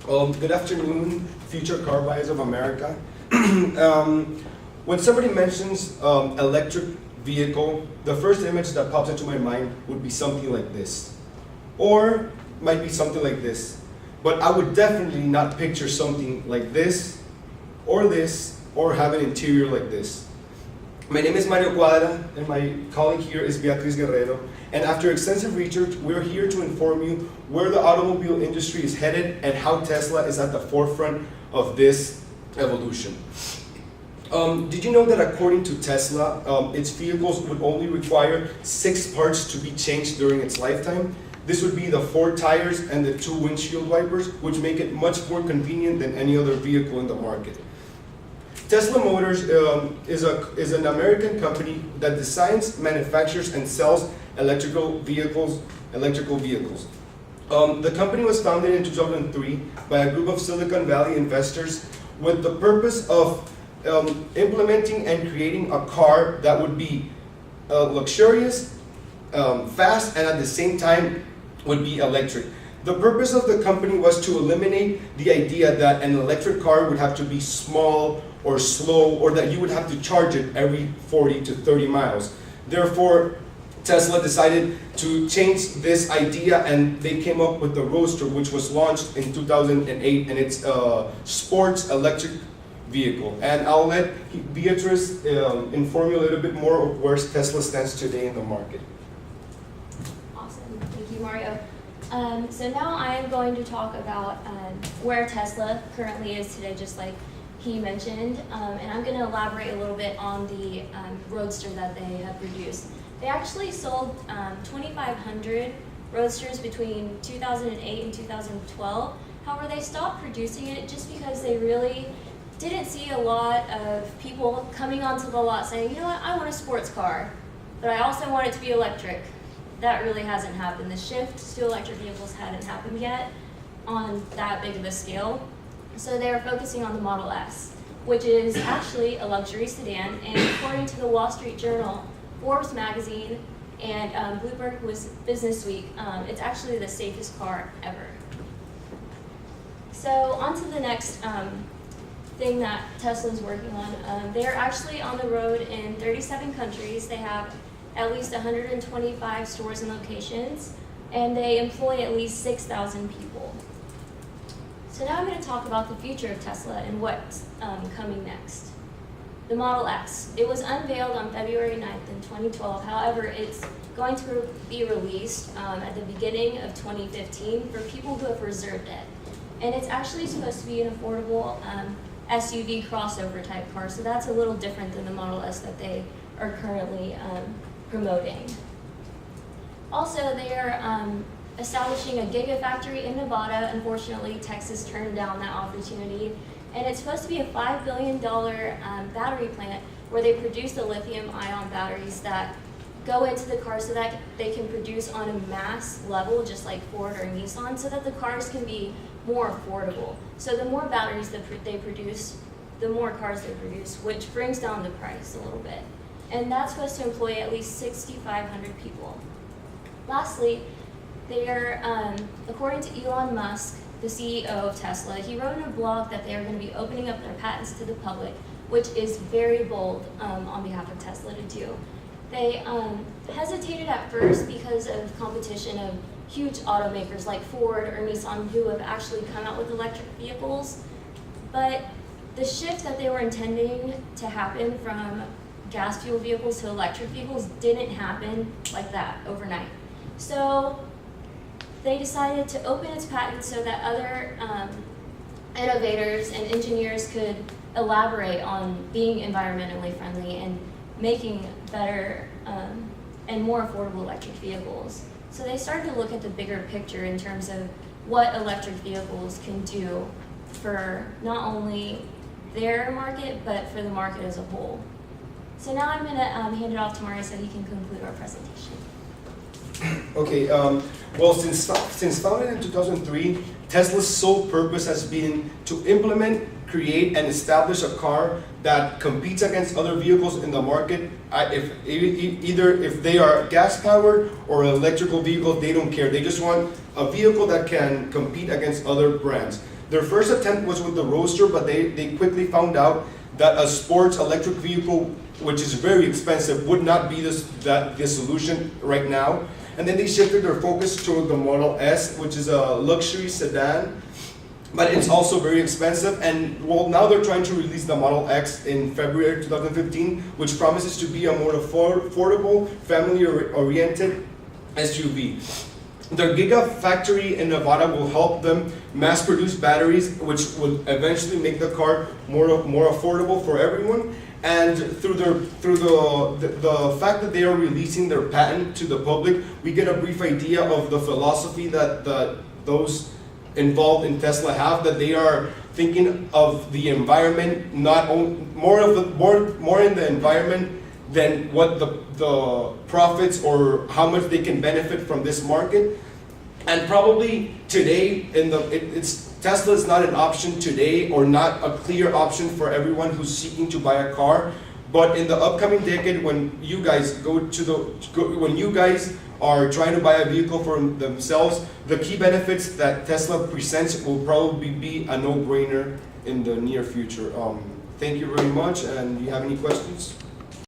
Good afternoon, future car buyers of America. When somebody mentions electric vehicle, the first image that pops into my mind would be something like this, or might be something like this. But I would definitely not picture something like this, or have an interior like this. My name is Mario Cuadra, and my colleague here is Beatriz Guerrero. And after extensive research, we're here to inform you where the automobile industry is headed and how Tesla is at the forefront of this evolution. Did you know that according to Tesla, its vehicles would only require 6 parts to be changed during its lifetime? This would be the 4 tires and the 2 windshield wipers, which make it much more convenient than any other vehicle in the market. Tesla Motors is an American company that designs, manufactures, and sells electrical vehicles. The company was founded in 2003 by a group of Silicon Valley investors with the purpose of implementing and creating a car that would be luxurious, fast, and at the same time would be electric. The purpose of the company was to eliminate the idea that an electric car would have to be small or slow, or that you would have to charge it every 40 to 30 miles. Therefore, Tesla decided to change this idea, and they came up with the Roadster, which was launched in 2008, and it's a sports electric vehicle. And I'll let Beatrice inform you a little bit more of where Tesla stands today in the market. Awesome, thank you, Mario. So now I am going to talk about where Tesla currently is today, just like he mentioned, and I'm going to elaborate a little bit on the Roadster that they have produced. They actually sold 2,500 Roadsters between 2008 and 2012. However, they stopped producing it just because they really didn't see a lot of people coming onto the lot saying, you know what, I want a sports car, but I also want it to be electric. That really hasn't happened. The shift to electric vehicles hadn't happened yet on that big of a scale. So they are focusing on the Model S, which is actually a luxury sedan, and according to the Wall Street Journal, Forbes magazine, and Bloomberg Business Week, it's actually the safest car ever. So on to the next thing that Tesla's working on. They're actually on the road in 37 countries. They have at least 125 stores and locations, and they employ at least 6,000 people. So now I'm going to talk about the future of Tesla and what's coming next. The Model S. It was unveiled on February 9th in 2012. However, it's going to be released at the beginning of 2015 for people who have reserved it. And it's actually supposed to be an affordable SUV crossover type car, so that's a little different than the Model S that they are currently promoting. Also, they are establishing a gigafactory in Nevada. Unfortunately, Texas turned down that opportunity. And it's supposed to be a $5 billion battery plant where they produce the lithium-ion batteries that go into the car so that they can produce on a mass level, just like Ford or Nissan, so that the cars can be more affordable. So the more batteries that they produce, the more cars they produce, which brings down the price a little bit. And that's supposed to employ at least 6,500 people. Lastly, they are, according to Elon Musk, the CEO of Tesla, he wrote in a blog that they are going to be opening up their patents to the public, which is very bold on behalf of Tesla to do. They hesitated at first because of competition of huge automakers like Ford or Nissan who have actually come out with electric vehicles, but the shift that they were intending to happen from gas fuel vehicles to electric vehicles didn't happen like that overnight. So they decided to open its patents so that other innovators and engineers could elaborate on being environmentally friendly and making better and more affordable electric vehicles. So they started to look at the bigger picture in terms of what electric vehicles can do for not only their market, but for the market as a whole. So now I'm going to hand it off to Mario so he can conclude our presentation. Okay, well, since founded in 2003, Tesla's sole purpose has been to implement, create, and establish a car that competes against other vehicles in the market. Either if they are gas-powered or electrical vehicles, they don't care. They just want a vehicle that can compete against other brands. Their first attempt was with the Roadster, but they quickly found out that a sports electric vehicle, which is very expensive, would not be the solution right now. And then they shifted their focus to the Model S, which is a luxury sedan, but it's also very expensive. And well, now they're trying to release the Model X in February 2015, which promises to be a more affordable, family-oriented SUV. Their Gigafactory in Nevada will help them mass produce batteries, which will eventually make the car more affordable for everyone. And through the fact that they are releasing their patent to the public, we get a brief idea of the philosophy that those involved in Tesla have, that they are thinking of the environment, more in the environment than what the profits or how much they can benefit from this market. And probably today, Tesla is not an option today, or not a clear option for everyone who's seeking to buy a car. But in the upcoming decade, when you guys are trying to buy a vehicle for themselves, the key benefits that Tesla presents will probably be a no-brainer in the near future. Thank you very much. And do you have any questions?